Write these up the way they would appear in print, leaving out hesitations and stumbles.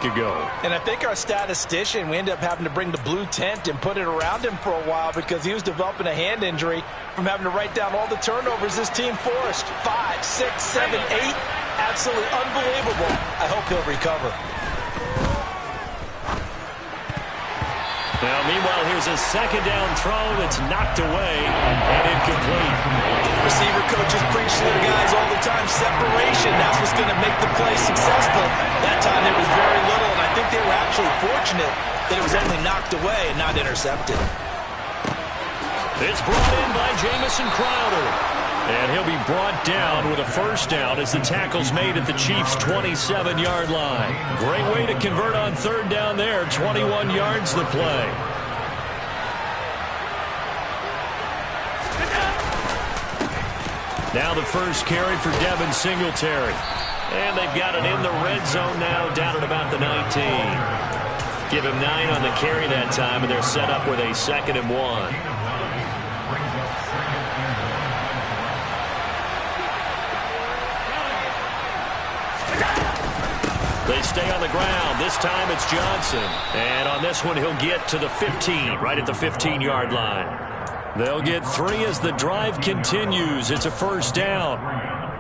week ago. And I think our statistician, we ended up having to bring the blue tent and put it around him for a while because he was developing a hand injury from having to write down all the turnovers this team forced. 5, 6, 7, 8. Absolutely unbelievable. I hope he'll recover. Now, meanwhile, here's a second down throw that's knocked away and incomplete. Receiver coaches preach to their guys all the time. Separation, that's what's going to make the play successful. That time there was very little, and I think they were actually fortunate that it was only knocked away and not intercepted. It's brought in by Jamison Crowder. And he'll be brought down with a first down as the tackle's made at the Chiefs' 27-yard line. Great way to convert on third down there. 21 yards the play. Now the first carry for Devin Singletary. And they've got it in the red zone now, down at about the 19. Give him 9 on the carry that time, and they're set up with a 2nd and 1. They stay on the ground. This time it's Johnson. And on this one, he'll get to the 15, right at the 15-yard line. They'll get 3 as the drive continues. It's a first down.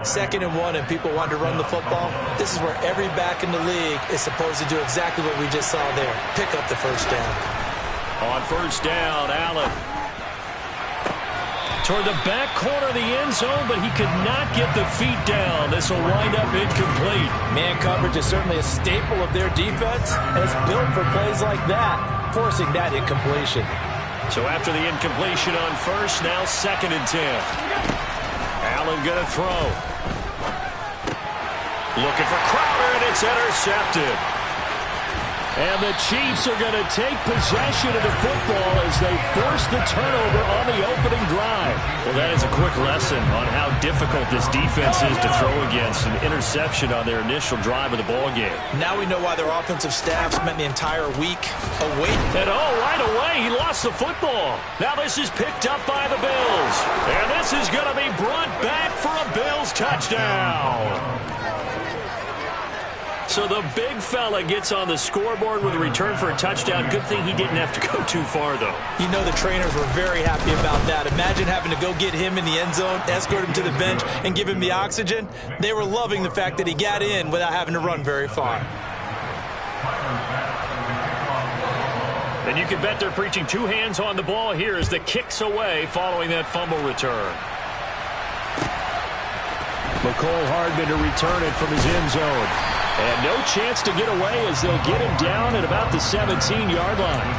2nd and 1, and people want to run the football. This is where every back in the league is supposed to do exactly what we just saw there. Pick up the first down. On first down, Allen toward the back corner of the end zone, but he could not get the feet down. This will wind up incomplete. Man coverage is certainly a staple of their defense, and it's built for plays like that, forcing that incompletion. So after the incompletion on first, now 2nd and 10. Allen going to throw. Looking for Crowder, and it's intercepted. And the Chiefs are going to take possession of the football as they force the turnover on the opening drive. Well, that is a quick lesson on how difficult this defense is to throw against. An interception on their initial drive of the ball game. Now we know why their offensive staff spent the entire week away. And right away, he lost the football. Now this is picked up by the Bills. And this is going to be brought back for a Bills touchdown. So the big fella gets on the scoreboard with a return for a touchdown. Good thing he didn't have to go too far, though. You know the trainers were very happy about that. Imagine having to go get him in the end zone, escort him to the bench, and give him the oxygen. They were loving the fact that he got in without having to run very far. And you can bet they're preaching 2 hands on the ball here as the kick's away following that fumble return. McCole Hardman to return it from his end zone. And no chance to get away as they'll get him down at about the 17-yard line.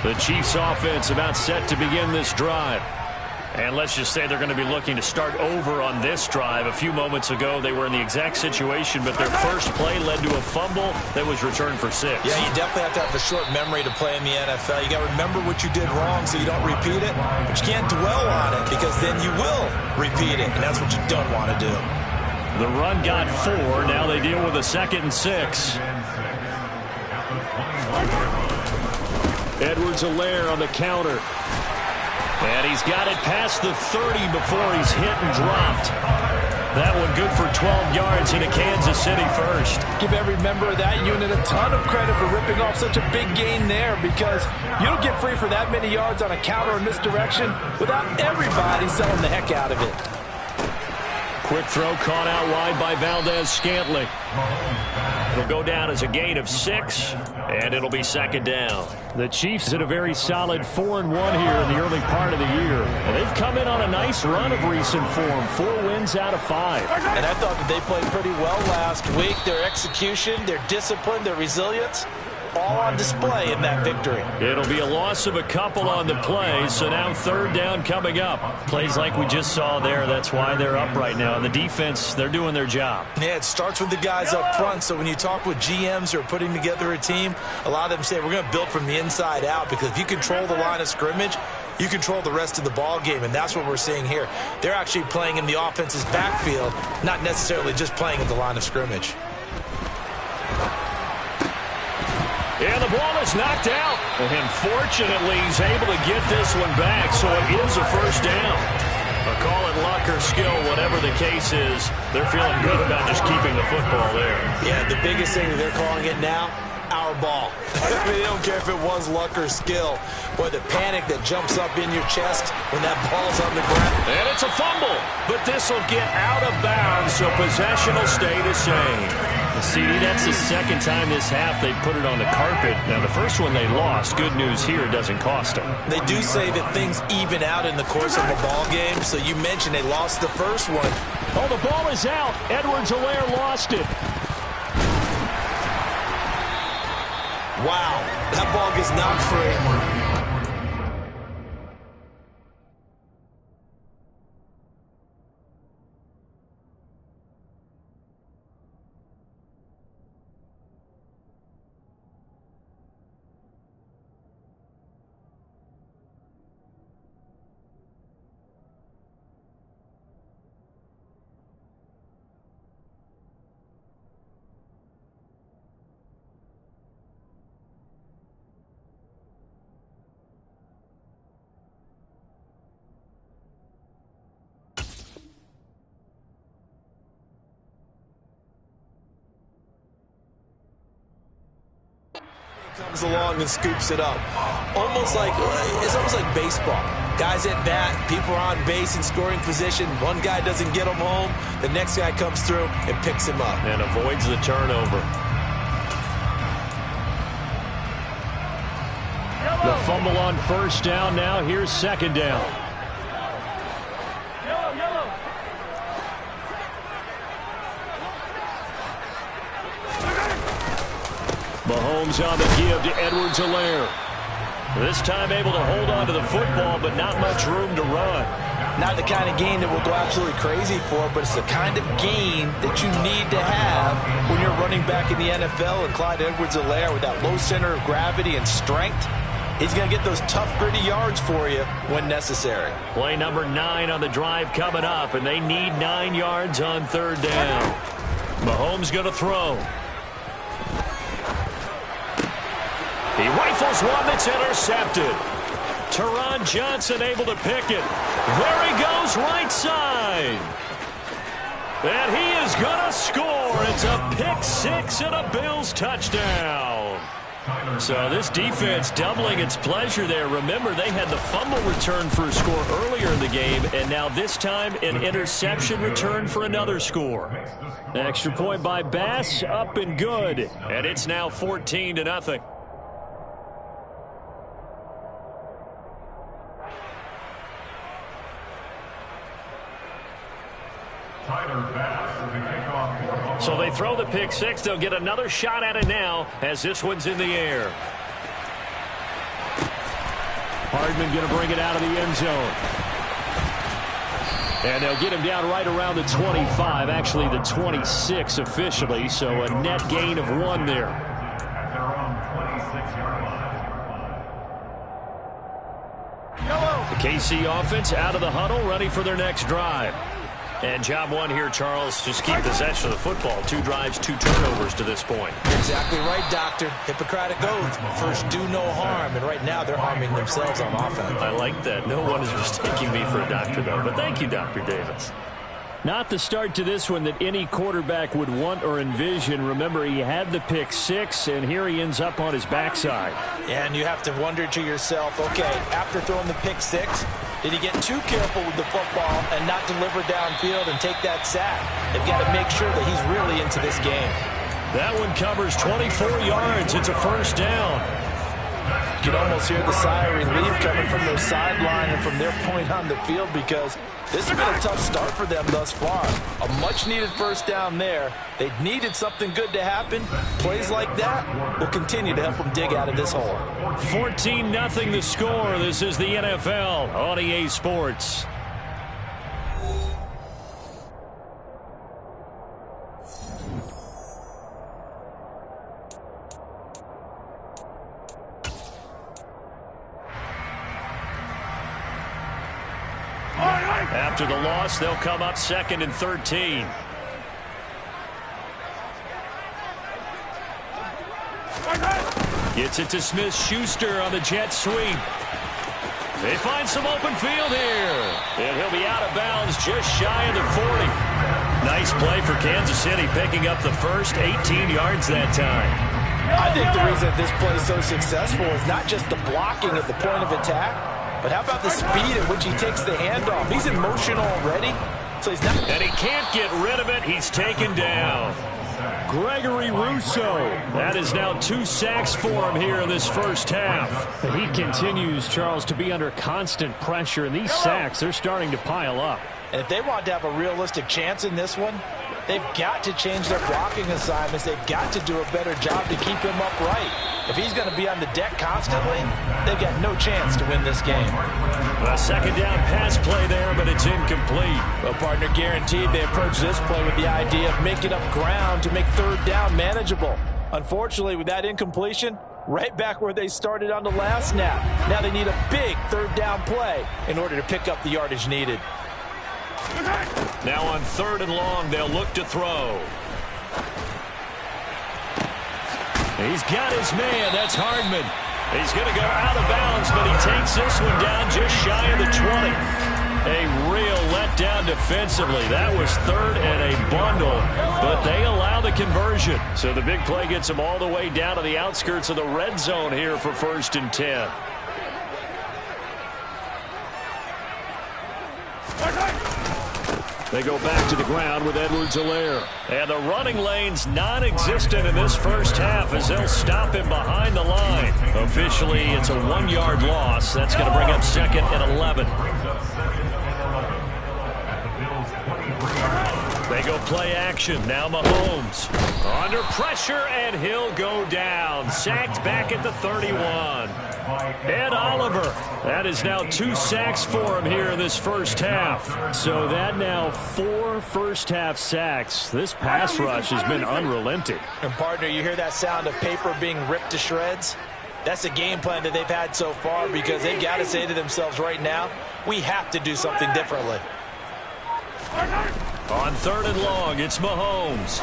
The Chiefs offense about set to begin this drive. And let's just say they're going to be looking to start over on this drive. A few moments ago, they were in the exact situation, but their first play led to a fumble that was returned for 6. Yeah, you definitely have to have a short memory to play in the NFL. You got to remember what you did wrong so you don't repeat it, but you can't dwell on it because then you will repeat it, and that's what you don't want to do. The run got 4. Now they deal with a 2nd and 6. Edwards-Helaire on the counter. And he's got it past the 30 before he's hit and dropped. That one good for 12 yards into Kansas City first. Give every member of that unit a ton of credit for ripping off such a big gain there because you don't get free for that many yards on a counter or misdirection without everybody selling the heck out of it. Quick throw caught out wide by Valdez-Scantling. It'll go down as a gain of 6, and it'll be 2nd down. The Chiefs in a very solid 4-1 here in the early part of the year. And they've come in on a nice run of recent form, 4 wins out of 5. And I thought that they played pretty well last week. Their execution, their discipline, their resilience, all on display in that victory. It'll be a loss of a couple on the play, so now 3rd down coming up. Plays like we just saw there, that's why they're up right now. And the defense, they're doing their job. Yeah, it starts with the guys up front, so when you talk with GMs who are putting together a team, a lot of them say we're going to build from the inside out because if you control the line of scrimmage, you control the rest of the ball game, and that's what we're seeing here. They're actually playing in the offense's backfield, not necessarily just playing at the line of scrimmage. And the ball is knocked out. And fortunately, he's able to get this one back, so it is a first down. But call it luck or skill, whatever the case is, they're feeling good about just keeping the football there. Yeah, the biggest thing that they're calling it now, our ball. I mean, they don't care if it was luck or skill. Boy, the panic that jumps up in your chest when that ball's on the ground. And it's a fumble, but this will get out of bounds, so possession will stay the same. CD, that's the second time this half they've put it on the carpet. Now, the first one they lost. Good news here, it doesn't cost them. They do say that things even out in the course of a ball game, so you mentioned they lost the first one. Oh, the ball is out. Edwards-Helaire lost it. Wow, that ball gets knocked free. Comes along and scoops it up. It's almost like baseball. Guys at bat, people are on base in scoring position. One guy doesn't get him home. The next guy comes through and picks him up. And avoids the turnover. The fumble on first down. Now here's second down. Mahomes on the give to Edwards-Helaire. This time able to hold on to the football, but not much room to run. Not the kind of gain that we'll go absolutely crazy for, but it's the kind of gain that you need to have when you're running back in the NFL. And Clyde Edwards-Helaire, with that low center of gravity and strength, he's going to get those tough, gritty yards for you when necessary. Play number 9 on the drive coming up, and they need 9 yards on third down. Mahomes going to throw. He rifles one that's intercepted. Taron Johnson able to pick it. There he goes, right side. And he is going to score. It's a pick six and a Bills touchdown. So this defense doubling its pleasure there. Remember, they had the fumble return for a score earlier in the game, and now this time an interception return for another score. Extra point by Bass, up and good. And it's now 14-0. So they throw the pick six. They'll get another shot at it now as this one's in the air. Hardman going to bring it out of the end zone. And they'll get him down right around the 25, actually the 26 officially, so a net gain of 1 there. The KC offense out of the huddle, ready for their next drive. And job 1 here, Charles, just keep possession of the football. 2 drives, 2 turnovers to this point. Exactly right, Doctor. Hippocratic oath. First, do no harm. And right now, they're harming themselves on offense. I like that. No one is mistaking me for a doctor, though. But thank you, Dr. Davis. Not the start to this one that any quarterback would want or envision. Remember, he had the pick six, and here he ends up on his backside. And you have to wonder to yourself, okay, after throwing the pick six, did he get too careful with the football and not deliver downfield and take that sack? They've got to make sure that he's really into this game. That one covers 24 yards. It's a first down. You can almost hear the sigh of relief coming from their sideline and from their point on the field, because this has been a tough start for them thus far. A much-needed first down there. They needed something good to happen. Plays like that will continue to help them dig out of this hole. 14-0 the score. This is the NFL on EA Sports. After the loss, they'll come up 2nd and 13. Gets it to Smith-Schuster on the jet sweep. They find some open field here. And he'll be out of bounds just shy of the 40. Nice play for Kansas City, picking up the first 18 yards that time. I think the reason this play is so successful is not just the blocking at the point of attack, but how about the speed at which he takes the handoff? He's in motion already, so he's not... And he can't get rid of it. He's taken down. Gregory Rousseau. That is now 2 sacks for him here in this first half. He continues, Charles, to be under constant pressure, and these sacks, they're starting to pile up. And if they want to have a realistic chance in this one, they've got to change their blocking assignments. They've got to do a better job to keep him upright. If he's going to be on the deck constantly, they've got no chance to win this game. A second down pass play there, but it's incomplete. Well, partner, guaranteed they approach this play with the idea of making up ground to make third down manageable. Unfortunately, with that incompletion, right back where they started on the last snap. Now they need a big third down play in order to pick up the yardage needed. Now on 3rd and long, they'll look to throw. He's got his man. That's Hardman. He's going to go out of bounds, but he takes this one down just shy of the 20. A real letdown defensively. That was 3rd and a bundle, but they allow the conversion. So the big play gets them all the way down to the outskirts of the red zone here for 1st and 10. They go back to the ground with Edwards-Helaire. And the running lane's non-existent in this first half as they'll stop him behind the line. Officially, it's a 1-yard loss. That's going to bring up 2nd and 11. They go play action. Now Mahomes. Under pressure, and he'll go down. Sacked back at the 31. Ed Oliver. That is now 2 sacks for him here in this first half. So that now 4 first-half sacks. This pass rush has been unrelenting. And, partner, you hear that sound of paper being ripped to shreds? That's a game plan that they've had so far because they've got to say to themselves right now, we have to do something differently. On 3rd and long, it's Mahomes.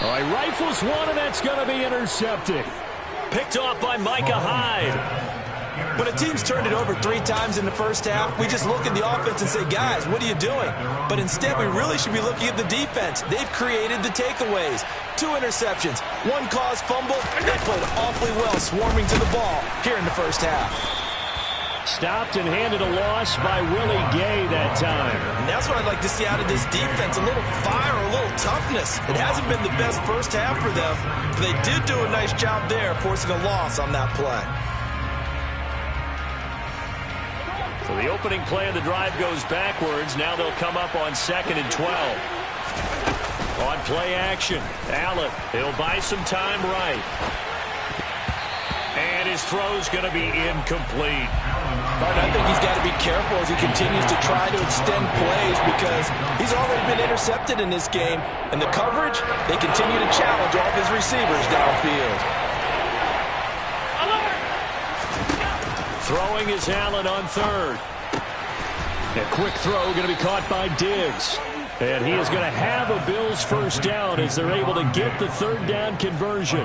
All right, rifles one, and that's going to be intercepted. Picked off by Micah Hyde. When a team's turned it over 3 times in the first half, we just look at the offense and say, guys, what are you doing? But instead, we really should be looking at the defense. They've created the takeaways. 2 interceptions, 1 caused fumble. They played awfully well swarming to the ball here in the first half. Stopped and handed a loss by Willie Gay that time. And that's what I'd like to see out of this defense, a little fire, a little toughness. It hasn't been the best first half for them, but they did do a nice job there, forcing a loss on that play. So the opening play of the drive goes backwards. Now they'll come up on 2nd and 12. On play action, Allen. He'll buy some time right. And his throw's going to be incomplete. But I think he's got to be careful as he continues to try to extend plays because he's already been intercepted in this game. And the coverage, they continue to challenge all of his receivers downfield. Throwing is Allen on 3rd. A quick throw going to be caught by Diggs. And he is going to have a Bills first down as they're able to get the 3rd down conversion.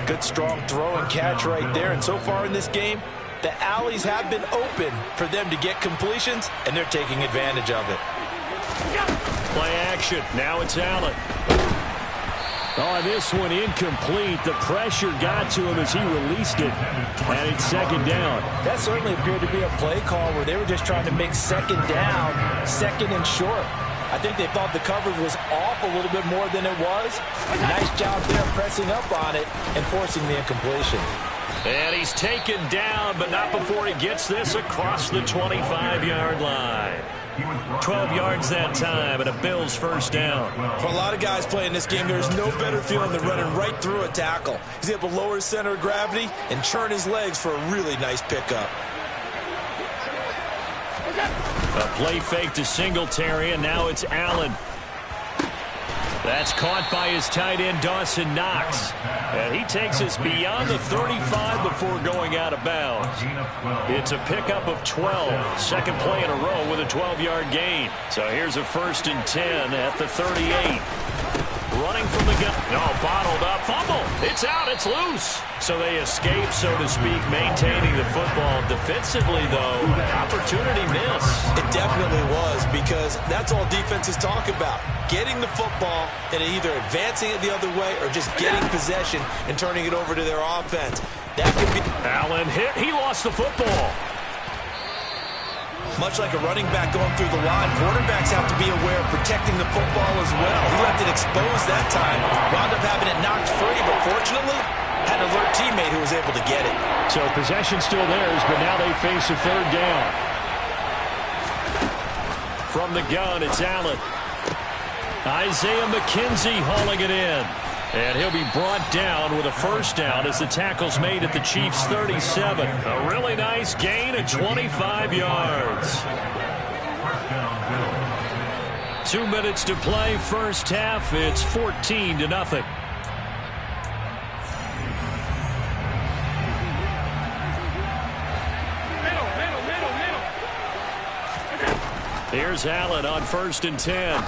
Good strong throw and catch right there. And so far in this game, the alleys have been open for them to get completions, and they're taking advantage of it. Play action. Now it's Allen. Oh, this one incomplete. The pressure got to him as he released it. And it's 2nd down. That certainly appeared to be a play call where they were just trying to make 2nd down, 2nd and short. I think they thought the coverage was off a little bit more than it was. Nice job there pressing up on it and forcing the incompletion. And he's taken down, but not before he gets this across the 25-yard line. 12 yards that time, and a Bills first down. For a lot of guys playing this game, there's no better feeling than running right through a tackle. He's able to lower his center of gravity and churn his legs for a really nice pickup. A play fake to Singletary, and now it's Allen. That's caught by his tight end, Dawson Knox. And he takes us beyond the 35 before going out of bounds. It's a pickup of 12. Second play in a row with a 12-yard gain. So here's a 1st and 10 at the 38. Running from the gun. No, bottled up. Fumble. It's out. It's loose. So they escape, so to speak, maintaining the football. Defensively, though, opportunity miss. It definitely was, because that's all defenses talk about. Getting the football and either advancing it the other way or just getting possession and turning it over to their offense. That could be... Allen hit. He lost the football. Much like a running back going through the line, quarterbacks have to be aware of protecting the football as well. He left it exposed that time, wound up having it knocked free, but fortunately had an alert teammate who was able to get it. So possession still theirs, but now they face a third down. From the gun, it's Allen. Isaiah McKenzie hauling it in. And he'll be brought down with a first down as the tackle's made at the Chiefs' 37. A really nice gain of 25 yards. 2 minutes to play, first half. It's 14-0. Here's Allen on 1st and 10.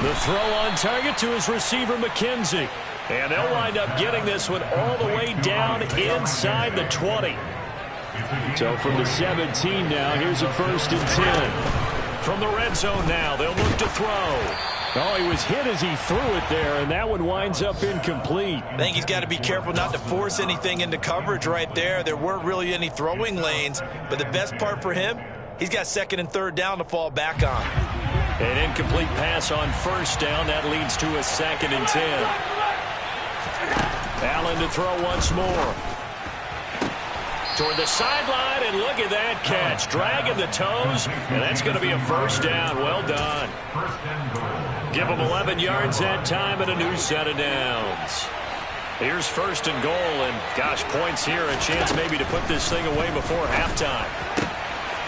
The throw on target to his receiver, McKenzie. And they'll wind up getting this one all the way down inside the 20. So from the 17 now, here's a 1st and 10. From the red zone now, they'll look to throw. Oh, he was hit as he threw it there, and that one winds up incomplete. I think he's got to be careful not to force anything into coverage right there. There weren't really any throwing lanes, but the best part for him, he's got 2nd and 3rd down to fall back on. An incomplete pass on 1st down. That leads to a 2nd and 10. Allen to throw once more. Toward the sideline, and look at that catch. Dragging the toes, and that's going to be a first down. Well done. Give him 11 yards that time and a new set of downs. Here's 1st and goal, and gosh, points here. A chance maybe to put this thing away before halftime.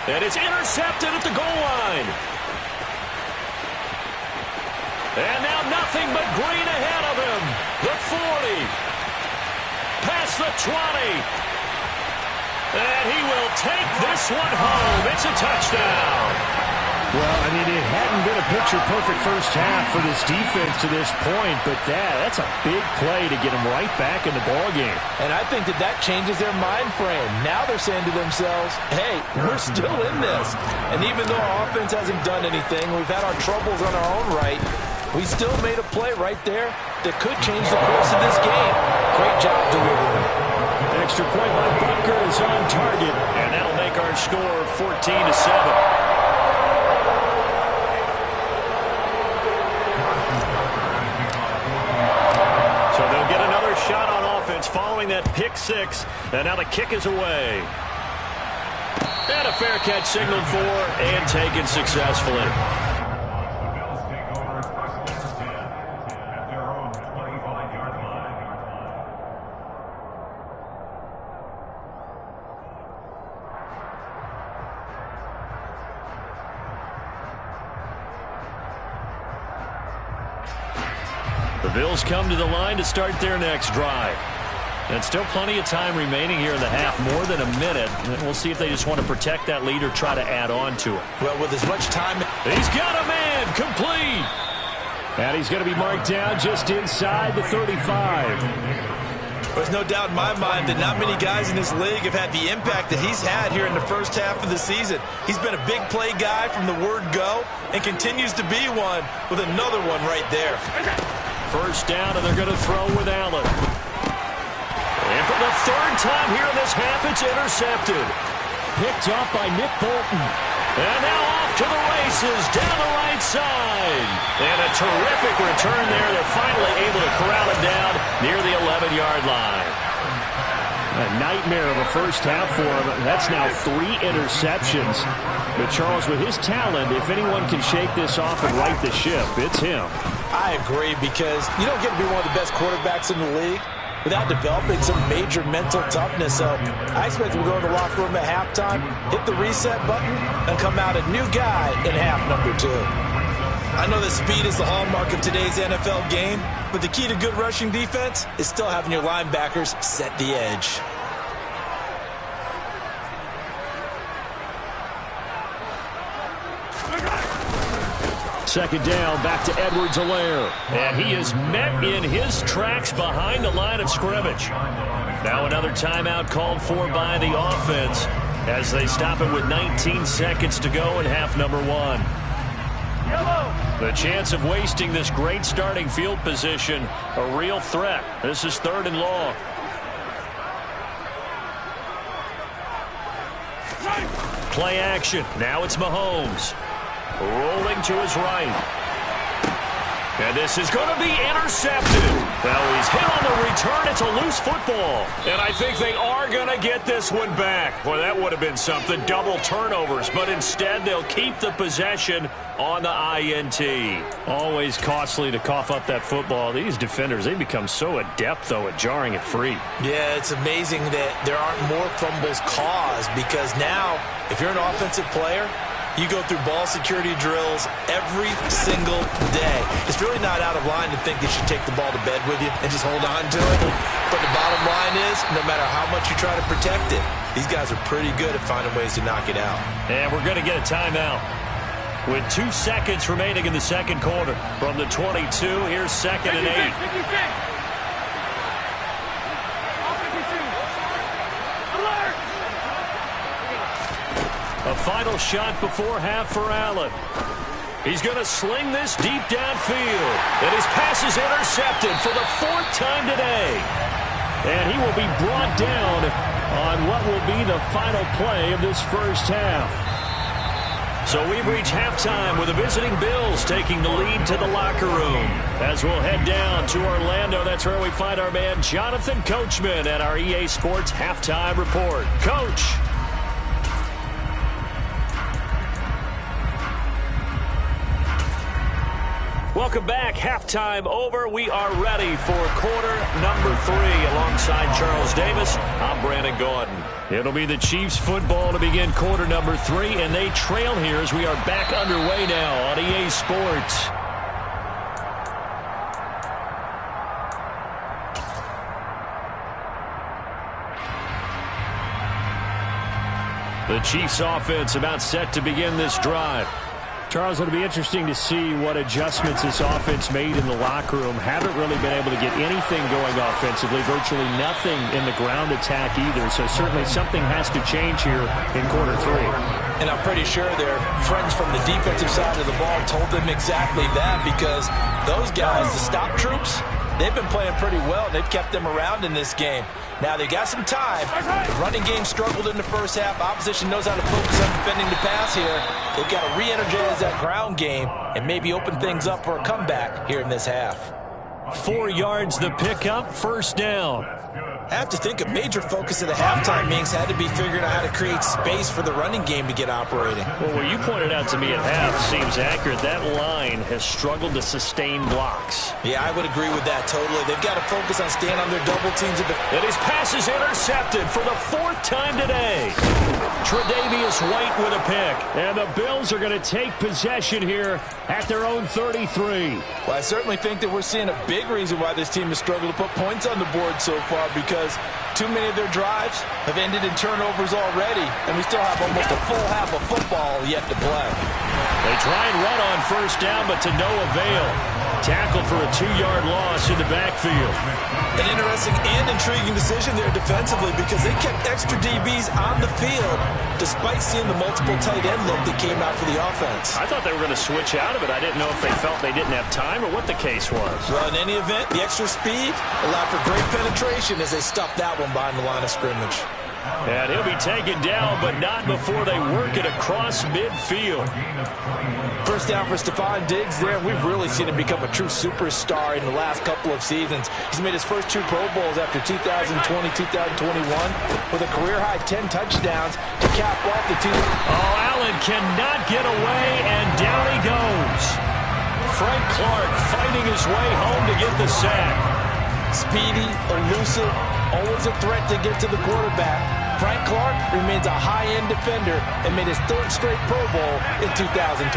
And it's intercepted at the goal line. And now nothing but green ahead of him. The 40. Past the 20. And he will take this one home. It's a touchdown. Well, I mean, it hadn't been a picture-perfect first half for this defense to this point, but that's a big play to get them right back in the ballgame. And I think that changes their mind frame. Now they're saying to themselves, hey, we're still in this. And even though our offense hasn't done anything, we've had our troubles on our own right, we still made a play right there that could change the course of this game. Great job delivering. Extra point by Butker is on target, and that'll make our score 14-7. Shot on offense following that pick 6, and now the kick is away. And a fair catch signaled for and taken successfully. The Bills come to the line to start their next drive. And still plenty of time remaining here in the half, more than a minute. And we'll see if they just want to protect that lead or try to add on to it. Well, with as much time... He's got a man, complete. And he's going to be marked down just inside the 35. There's no doubt in my mind that not many guys in this league have had the impact that he's had here in the first half of the season. He's been a big play guy from the word go and continues to be one with another one right there. First down, and they're going to throw with Allen. And for the 3rd time here in this half, it's intercepted. Picked up by Nick Bolton. And now off to the races down the right side. And a terrific return there. They're finally able to corral him down near the 11-yard line. A nightmare of a first half for him. That's now 3 interceptions. But Charles, with his talent, if anyone can shake this off and right the ship, it's him. I agree, because you don't get to be one of the best quarterbacks in the league without developing some major mental toughness. So I expect him to go in the locker room at halftime, hit the reset button, and come out a new guy in half number 2. I know that speed is the hallmark of today's NFL game, but the key to good rushing defense is still having your linebackers set the edge. second down, back to Edwards-Helaire. And he is met in his tracks behind the line of scrimmage. Now another timeout called for by the offense as they stop it with 19 seconds to go in half number one. The chance of wasting this great starting field position, a real threat. This is 3rd and long. Play action. Now it's Mahomes. Rolling to his right. And this is going to be intercepted. Now he's hit on the return. It's a loose football. And I think they are going to get this one back. Well, that would have been something. Double turnovers. But instead, they'll keep the possession on the INT. Always costly to cough up that football. These defenders, they become so adept, though, at jarring it free. Yeah, it's amazing that there aren't more fumbles caused because now, if you're an offensive player, you go through ball security drills every single day. It's really not out of line to think that you take the ball to bed with you and just hold on to it. But the bottom line is, no matter how much you try to protect it, these guys are pretty good at finding ways to knock it out. And we're going to get a timeout. With 2 seconds remaining in the second quarter. From the 22, here's 2nd and 8. A final shot before half for Allen. He's going to sling this deep downfield. And his pass is intercepted for the 4th time today. And he will be brought down on what will be the final play of this first half. So we've reached halftime with the visiting Bills taking the lead to the locker room. As we'll head down to Orlando, that's where we find our man Jonathan Coachman at our EA Sports Halftime Report. Coach. Welcome back. Halftime over. We are ready for quarter number 3. Alongside Charles Davis, I'm Brandon Gordon. It'll be the Chiefs football to begin quarter number 3, and they trail here as we are back underway now on EA Sports. The Chiefs offense about set to begin this drive. Charles, it'll be interesting to see what adjustments this offense made in the locker room. Haven't really been able to get anything going offensively, virtually nothing in the ground attack either. So certainly something has to change here in quarter 3. And I'm pretty sure their friends from the defensive side of the ball told them exactly that because those guys, the stop troops, they've been playing pretty well. They've kept them around in this game. Now, they got some time. The running game struggled in the first half. Opposition knows how to focus on defending the pass here. They've got to re-energize that ground game and maybe open things up for a comeback here in this half. 4 yards the pickup, first down. I have to think a major focus of the halftime meetings had to be figuring out how to create space for the running game to get operating. Well, what you pointed out to me at half seems accurate. That line has struggled to sustain blocks. Yeah, I would agree with that totally. They've got to focus on staying on their double teams. And his pass is intercepted for the 4th time today. Tre'Davious White with a pick. And the Bills are going to take possession here at their own 33. Well, I certainly think that we're seeing a big reason why this team has struggled to put points on the board so far because too many of their drives have ended in turnovers already, and we still have almost a full half of football yet to play. They try and run on first down, but to no avail. Tackled for a 2-yard loss in the backfield. An interesting and intriguing decision there defensively because they kept extra DBs on the field despite seeing the multiple tight end look that came out for the offense. I thought they were going to switch out of it. I didn't know if they felt they didn't have time or what the case was. Well, in any event, the extra speed allowed for great penetration as they stuffed that one behind the line of scrimmage. And he'll be taken down, but not before they work it across midfield. First down for Stephon Diggs there. We've really seen him become a true superstar in the last couple of seasons. He's made his first 2 Pro Bowls after 2020-2021 with a career-high 10 touchdowns to cap off the 2. Oh, Allen cannot get away, and down he goes. Frank Clark fighting his way home to get the sack. Speedy, elusive, always a threat to get to the quarterback. Frank Clark remains a high-end defender and made his 3rd straight Pro Bowl in 2021.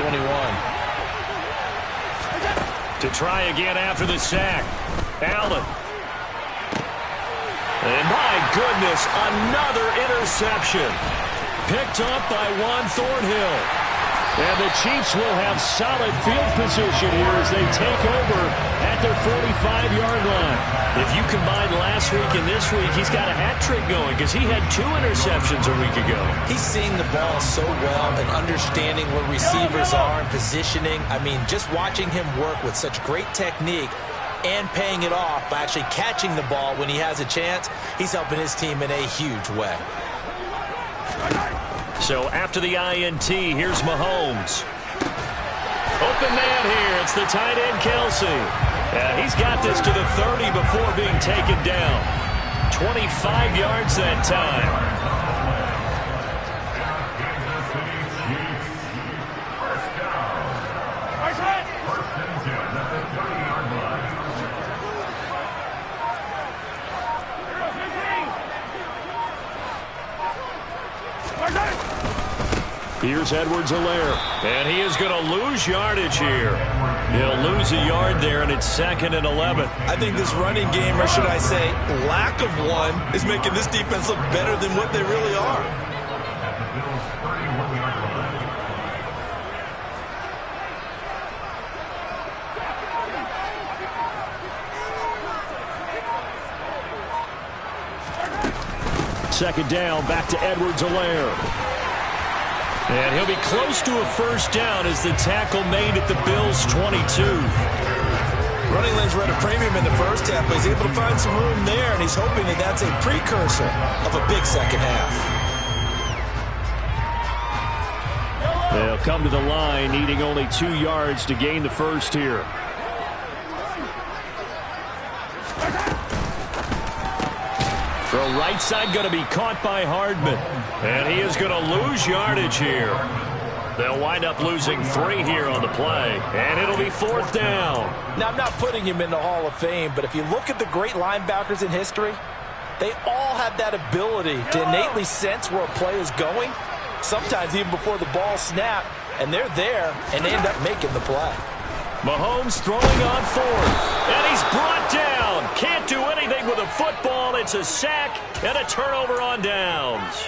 To try again after the sack, Allen. And my goodness, another interception. Picked up by Juan Thornhill. And the Chiefs will have solid field position here as they take over at their 45-yard line. If you combine last week and this week, he's got a hat trick going because he had 2 interceptions a week ago. He's seeing the ball so well and understanding where receivers are and positioning. I mean, just watching him work with such great technique and paying it off by actually catching the ball when he has a chance, he's helping his team in a huge way. So after the INT, here's Mahomes. Open man here. It's the tight end, Kelsey. And he's got this to the 30 before being taken down. 25 yards that time. Here's Edwards-Helaire. And he is going to lose yardage here. He'll lose a yard there, and it's 2nd and 11. I think this running game, or should I say lack of one, is making this defense look better than what they really are. Second down, back to Edwards-Helaire. And he'll be close to a first down as the tackle made at the Bills' 22. Running lanes were at a premium in the first half, but he's able to find some room there, and he's hoping that that's a precursor of a big second half. They'll come to the line, needing only 2 yards to gain the first here. Throw right side going to be caught by Hardman. And he is going to lose yardage here. They'll wind up losing 3 here on the play. And it'll be 4th down. Now, I'm not putting him in the Hall of Fame, but if you look at the great linebackers in history, they all have that ability to innately sense where a play is going, sometimes even before the ball snaps, and they're there, and they end up making the play. Mahomes throwing on 4th. And he's brought down. Can't do anything with a football. It's a sack and a turnover on downs.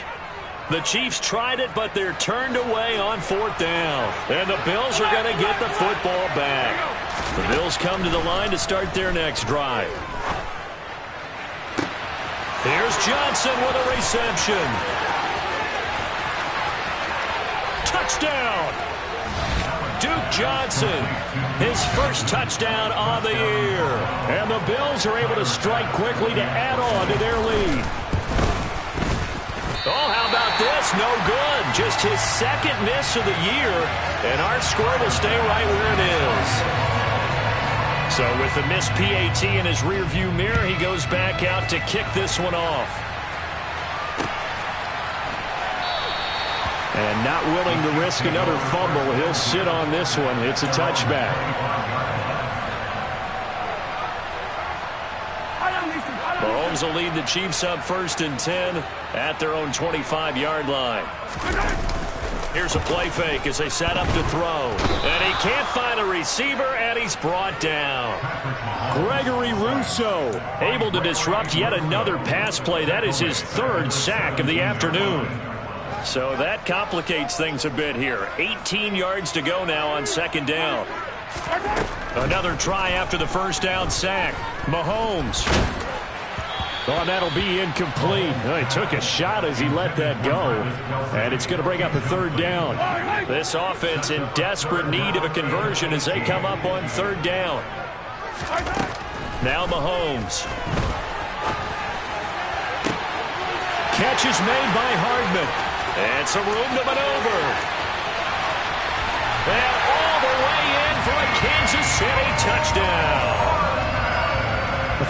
The Chiefs tried it, but they're turned away on 4th down. And the Bills are going to get the football back. The Bills come to the line to start their next drive. Here's Johnson with a reception. Touchdown! Duke Johnson, his first touchdown on the year. And the Bills are able to strike quickly to add on to their lead. Oh, how about this? No good. Just his 2nd miss of the year, and our score will stay right where it is. So with the missed PAT in his rearview mirror, he goes back out to kick this one off. And not willing to risk another fumble, he'll sit on this one. It's a touchback. Mahomes will lead the Chiefs up 1st and 10 at their own 25-yard line. Here's a play fake as they set up to throw. And he can't find a receiver, and he's brought down. Gregory Rousseau able to disrupt yet another pass play. That is his 3rd sack of the afternoon. So that complicates things a bit here. 18 yards to go now on 2nd down. Another try after the first down sack. Mahomes. Oh, that'll be incomplete. Oh, he took a shot as he let that go. And it's going to bring up a 3rd down. This offense in desperate need of a conversion as they come up on 3rd down. Now Mahomes. Catch is made by Hardman. And some room to maneuver. And all the way in for a Kansas City touchdown.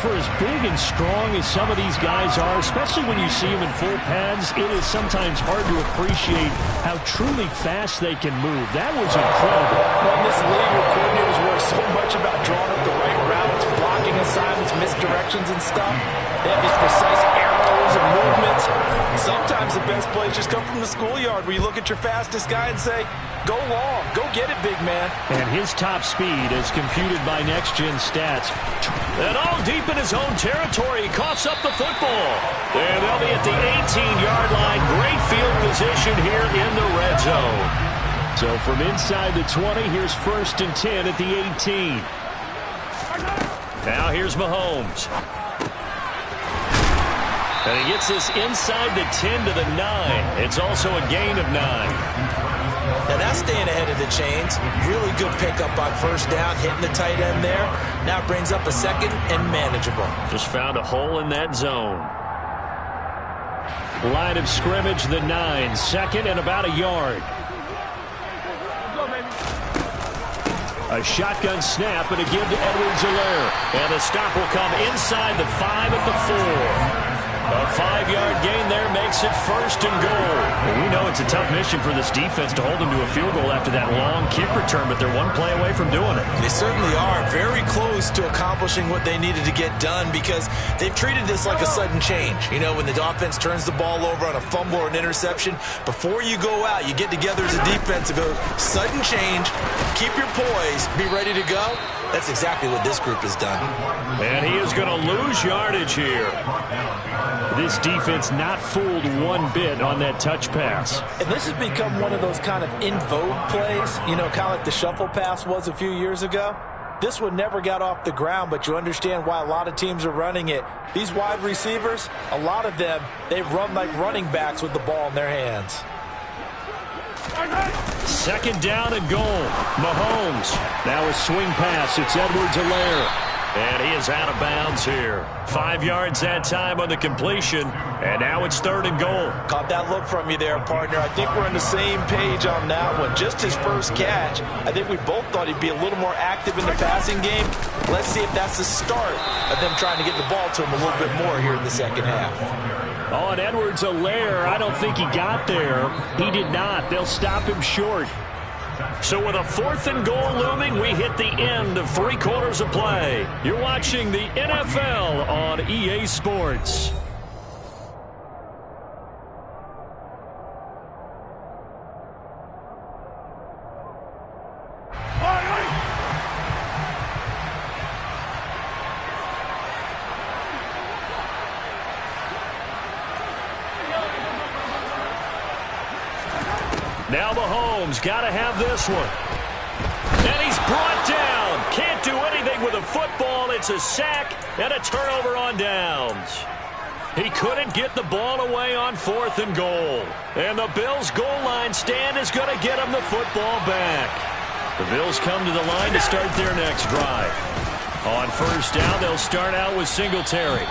For as big and strong as some of these guys are, especially when you see them in full pads, it is sometimes hard to appreciate how truly fast they can move. That was incredible. Well, in this league where coordinators worry so much about drawing up the right routes, blocking assignments, misdirections and stuff, they have these precise arrows and movements. Sometimes the best plays just come from the schoolyard where you look at your fastest guy and say, go long, go get it, big man. And his top speed is computed by next-gen stats. And all deep in his own territory, he coughs up the football. And they'll be at the 18-yard line. Great field position here in the red zone. So from inside the 20, here's 1st and 10 at the 18. Now here's Mahomes. And he gets this inside the 10 to the 9. It's also a gain of 9. Now that's staying ahead of the chains. Really good pickup on 1st down, hitting the tight end there. Now it brings up a 2nd and manageable. Just found a hole in that zone. Line of scrimmage, the 9. 2nd and about a yard. A shotgun snap and a give to Edwards-Helaire. And the stop will come inside the 5 at the 4. A 5-yard gain there makes it 1st and goal. Well, we know it's a tough mission for this defense to hold them to a field goal after that long kick return, but they're 1 play away from doing it. They certainly are very close to accomplishing what they needed to get done because they've treated this like a sudden change. You know, when the offense turns the ball over on a fumble or an interception, before you go out, you get together as a defense and go, sudden change, keep your poise, be ready to go. That's exactly what this group has done. And he is going to lose yardage here. This defense not fooled one bit on that touch pass. And this has become one of those kind of in vogue plays, you know, kind of like the shuffle pass was a few years ago. This one never got off the ground, but you understand why a lot of teams are running it. These wide receivers, a lot of them, they run like running backs with the ball in their hands. 2nd down and goal. Mahomes. Now a swing pass. It's Edwards-Helaire. And he is out of bounds here. 5 yards that time on the completion. And now it's 3rd and goal. Caught that look from you there, partner. I think we're on the same page on that one. Just his first catch. I think we both thought he'd be a little more active in the passing game. Let's see if that's the start of them trying to get the ball to him a little bit more here in the 2nd half. On Edwards-Helaire, I don't think he got there. He did not. They'll stop him short. So with a 4th and goal looming, we hit the end of 3 quarters of play. You're watching the NFL on EA Sports. Now Mahomes got to have this one. And he's brought down. Can't do anything with a football. It's a sack and a turnover on downs. He couldn't get the ball away on 4th and goal. And the Bills' goal line stand is going to get him the football back. The Bills come to the line to start their next drive. On 1st down, they'll start out with Singletary.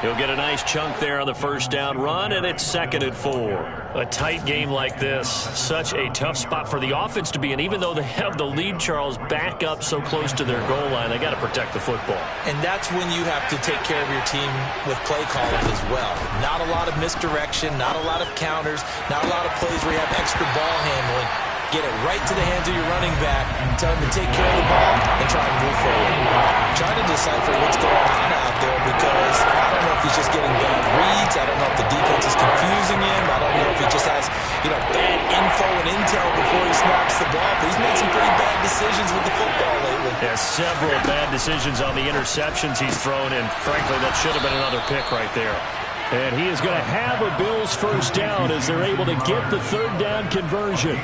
He'll get a nice chunk there on the 1st down run, and it's 2nd and 4. A tight game like this, such a tough spot for the offense to be in. Even though they have the lead, Charles, back up so close to their goal line, they got to protect the football. And that's when you have to take care of your team with play calling as well. Not a lot of misdirection, not a lot of counters, not a lot of plays where you have extra ball handling. Get it right to the hands of your running back, tell him to take care of the ball, and try and move forward. I'm trying to decipher what's going on out there because I don't know if he's just getting bad reads. I don't know if the defense is confusing him. I don't know if he just has, bad info and intel before he snaps the ball. But he's made some pretty bad decisions with the football lately. Yeah, several bad decisions on the interceptions he's thrown, and frankly, that should have been another pick right there. And he is going to have a Bills 1st down as they're able to get the 3rd down conversion.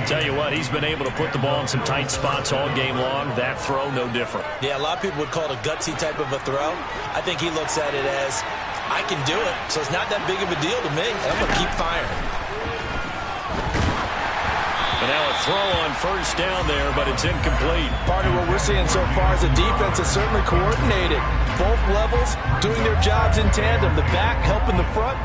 Tell you what, he's been able to put the ball in some tight spots all game long. That throw, no different. Yeah, a lot of people would call it a gutsy type of a throw. I think he looks at it as, I can do it, so it's not that big of a deal to me, and I'm going to keep firing. And now a throw on 1st down there, but it's incomplete. Part of what we're seeing so far is the defense is certainly coordinated. Both levels doing their jobs in tandem. The back helping the front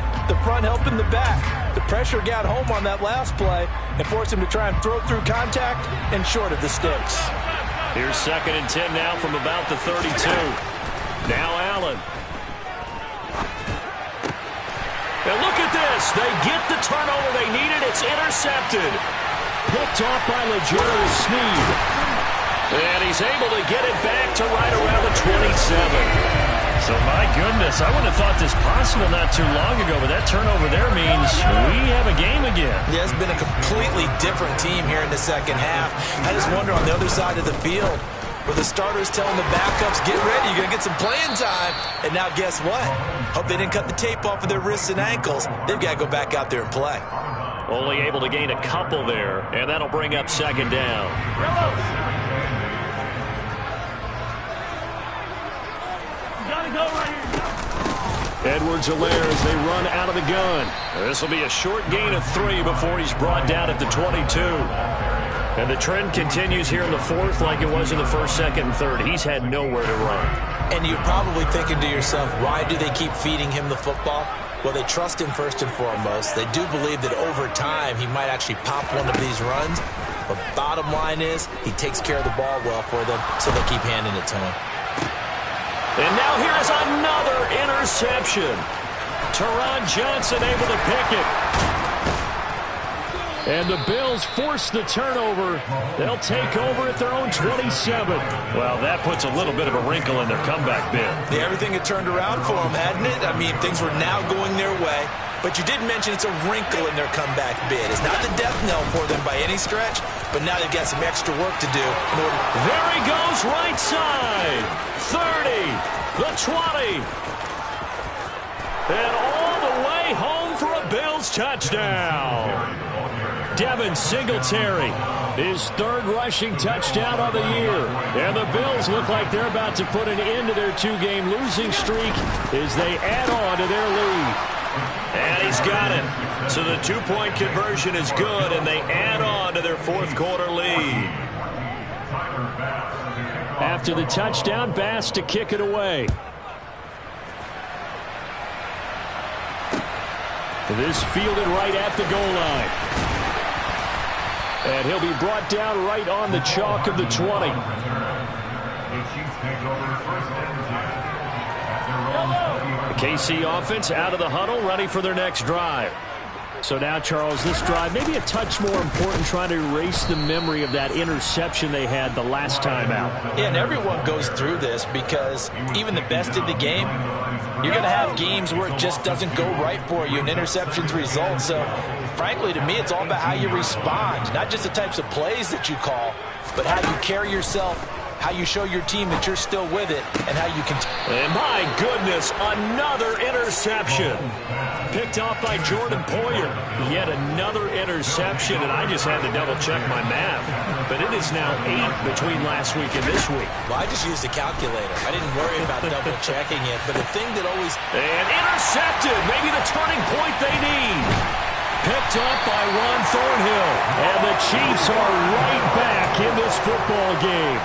helping the back. The pressure got home on that last play and forced him to try and throw through contact and short of the sticks. Here's 2nd and 10 now from about the 32. Now Allen. And look at this. They get the turnover they needed. It's intercepted. Picked off by L'Jarius Sneed. And he's able to get it back to right around the 27. So, my goodness, I wouldn't have thought this possible not too long ago, but that turnover there means we have a game again. Yeah, it's been a completely different team here in the 2nd half. I just wonder on the other side of the field, where the starters telling the backups, get ready, you're going to get some playing time. And now guess what? Hope they didn't cut the tape off of their wrists and ankles. They've got to go back out there and play. Only able to gain a couple there, and that'll bring up second down. Edwards-Helaire as they run out of the gun. This will be a short gain of 3 before he's brought down at the 22. And the trend continues here in the fourth like it was in the first, second, and third. He's had nowhere to run. And you're probably thinking to yourself, why do they keep feeding him the football? Well, they trust him first and foremost. They do believe that over time he might actually pop one of these runs. But bottom line is he takes care of the ball well for them, so they keep handing it to him. And now here is another interception. Teron Johnson able to pick it. And the Bills force the turnover. They'll take over at their own 27. Well, that puts a little bit of a wrinkle in their comeback bid. Yeah, everything had turned around for them, hadn't it? I mean, things were now going their way. But you did mention it's a wrinkle in their comeback bid. It's not the death knell for them by any stretch, but now they've got some extra work to do. There he goes, right side. 30, the 20. And all the way home for a Bills touchdown. Devin Singletary, his third rushing touchdown of the year. And the Bills look like they're about to put an end to their 2-game losing streak as they add on to their lead. And he's got it. So the 2-point conversion is good, and they add on to their fourth quarter lead. After the touchdown, Bass to kick it away. This fielded right at the goal line. And he'll be brought down right on the chalk of the 20. The KC offense out of the huddle, ready for their next drive. So now, Charles, this drive maybe a touch more important, trying to erase the memory of that interception they had the last time out. Yeah, and everyone goes through this because even the best in the game, you're going to have games where it just doesn't go right for you and interceptions result. So, frankly, to me, it's all about how you respond, not just the types of plays that you call, but how you carry yourself, how you show your team that you're still with it, and how you can. And my goodness, another interception. Picked off by Jordan Poyer. Yet another interception, and I just had to double-check my math. But it is now 8 between last week and this week. Well, I just used a calculator. I didn't worry about double-checking it. But the thing that always... And intercepted. Maybe the turning point they need. Picked up by Ron Thornhill. And the Chiefs are right back in this football game.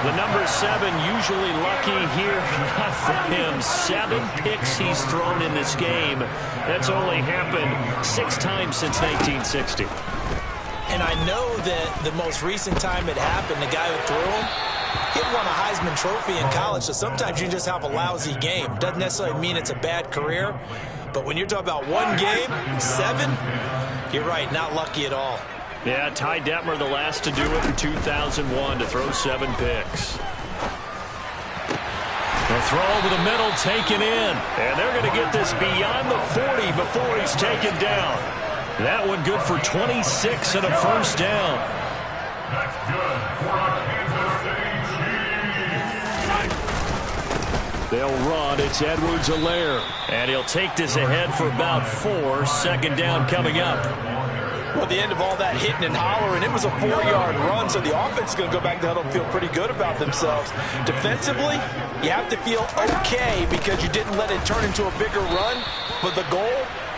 The number 7 usually lucky here. Not for him. 7 picks he's thrown in this game. That's only happened 6 times since 1960. And I know that the most recent time it happened, the guy who threw him, he won a Heisman Trophy in college, so sometimes you just have a lousy game. Doesn't necessarily mean it's a bad career, but when you're talking about one game, 7, you're right, not lucky at all. Yeah, Ty Detmer, the last to do it in 2001, to throw 7 picks. The throw over the middle, taken in. And they're going to get this beyond the 40 before he's taken down. That one good for 26 and a first down. That's good for the Kansas City Chiefs. They'll run. It's Edwards-Helaire. And he'll take this ahead for about 4. Second down coming up. Well, at the end of all that hitting and hollering, it was a 4-yard run, so the offense is going to go back to huddle and feel pretty good about themselves. Defensively, you have to feel okay because you didn't let it turn into a bigger run, but the goal,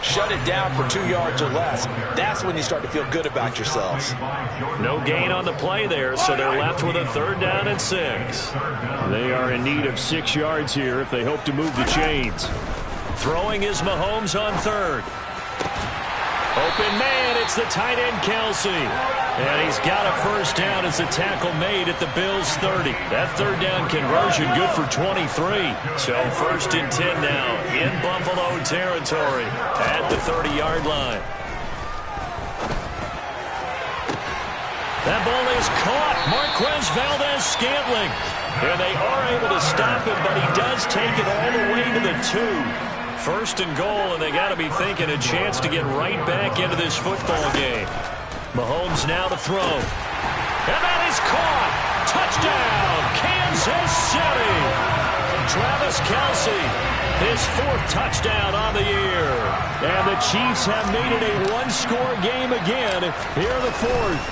shut it down for 2 yards or less. That's when you start to feel good about yourselves. No gain on the play there, so they're left with a 3rd down and 6. They are in need of 6 yards here if they hope to move the chains. Throwing is Mahomes on 3rd. Open man, it's the tight end Kelsey. And he's got a first down as the tackle made at the Bills' 30. That 3rd down conversion good for 23. So 1st and 10 now in Buffalo territory at the 30-yard line. That ball is caught. Marquez Valdes-Scantling. And they are able to stop him, but he does take it all the way to the 2. 1st and goal, and they got to be thinking a chance to get right back into this football game. Mahomes now to throw. And that is caught. Touchdown, Kansas City. Travis Kelce, his 4th touchdown on the year. And the Chiefs have made it a one-score game again here in the fourth.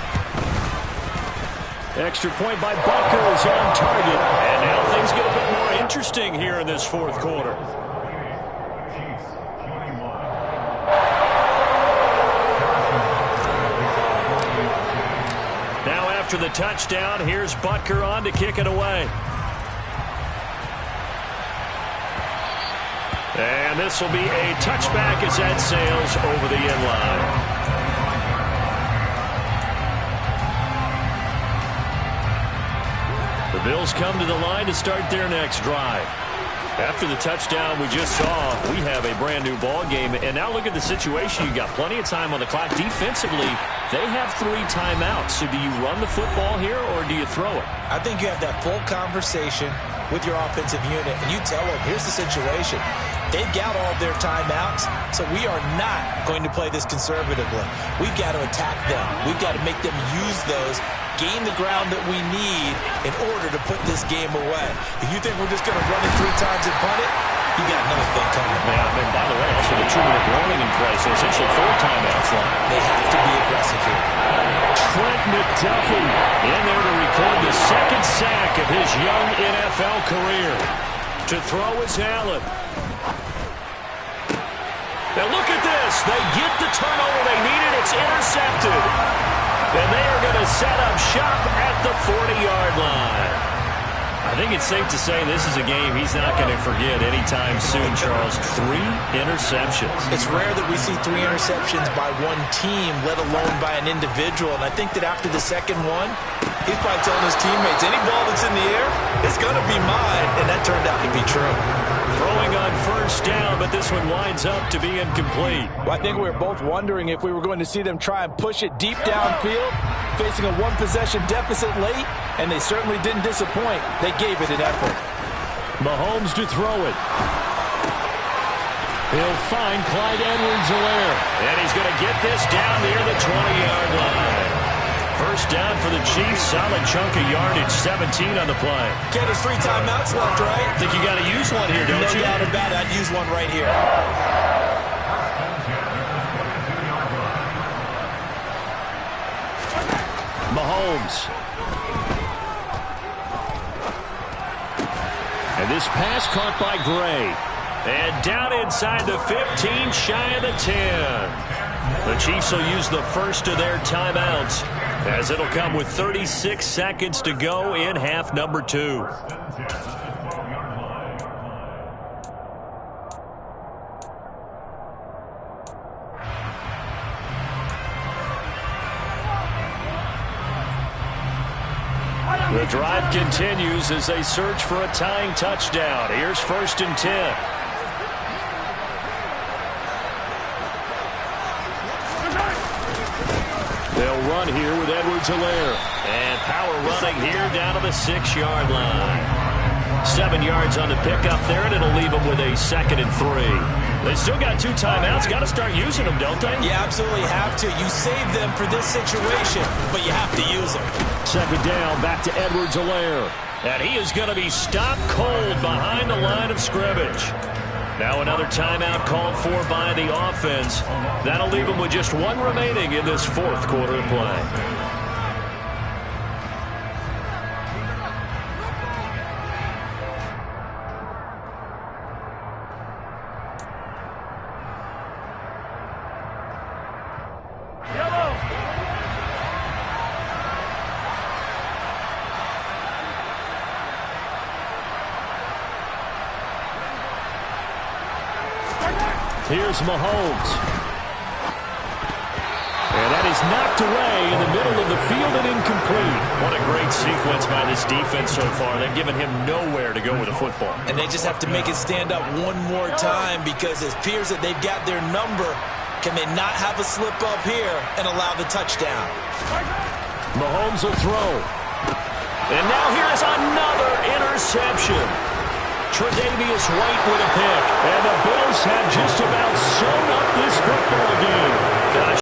Extra point by Butker is on target. And now things get a bit more interesting here in this fourth quarter. Now after the touchdown, here's Butker on to kick it away. And this will be a touchback as that sails over the end line. The Bills come to the line to start their next drive. After the touchdown we just saw, we have a brand new ball game. And now look at the situation. You got plenty of time on the clock. Defensively, they have 3 timeouts. So do you run the football here or do you throw it? I think you have that full conversation with your offensive unit, and you tell them, here's the situation. They've got all of their timeouts, so we are not going to play this conservatively. We've got to attack them. We've got to make them use those, gain the ground that we need in order to put this game away. If you think we're just going to run it 3 times and punt it, you got another thing coming. Yeah, and by the way, also the 2-minute warning in play, so essentially 4 timeouts left. They have to be aggressive here. Trent McDuffie In there to record the second sack of his young NFL career. To throw is Allen. Now look at this. They get the turnover they needed. It's intercepted. And they are going to set up shop at the 40-yard line. I think it's safe to say this is a game he's not going to forget anytime soon, Charles. 3 interceptions. It's rare that we see 3 interceptions by one team, let alone by an individual. And I think that after the second one, he's probably telling his teammates, any ball that's in the air, it's going to be mine. And that turned out to be true. Throwing on first down, but this one winds up to be incomplete. Well, I think we were both wondering if we were going to see them try and push it deep downfield, facing a 1-possession deficit late, and they certainly didn't disappoint. They gave it an effort. Mahomes to throw it. He'll find Clyde Edwards-Helaire. And he's going to get this down near the 20-yard line. First down for the Chiefs. Solid chunk of yardage. 17 on the play. Okay, there's 3 timeouts left, right? I think you got to use one here, don't you? No doubt about it. I'd use one right here. Mahomes. And this pass caught by Gray. And down inside the 15, shy of the 10. The Chiefs will use the first of their timeouts, as it'll come with 36 seconds to go in half number 2. The drive continues as they search for a tying touchdown. Here's 1st and 10. They'll run here with Edwards-Helaire. And power running here down to the 6-yard line. 7 yards on the pickup there, and it'll leave them with a 2nd and 3. They still got 2 timeouts. Got to start using them, don't they? You absolutely have to. You save them for this situation, but you have to use them. 2nd down, back to Edwards-Helaire. And he is going to be stopped cold behind the line of scrimmage. Now another timeout called for by the offense. That'll leave them with just 1 remaining in this 4th quarter of play. Here's Mahomes. And that is knocked away in the middle of the field and incomplete. What a great sequence by this defense so far. They've given him nowhere to go with the football. And they just have to make it stand up one more time, because it appears that they've got their number. Can they not have a slip up here and allow the touchdown? Mahomes will throw. And now here's another interception. Tre'Davious White with a pick. And the Bills have just about sewn up this football game. Gosh.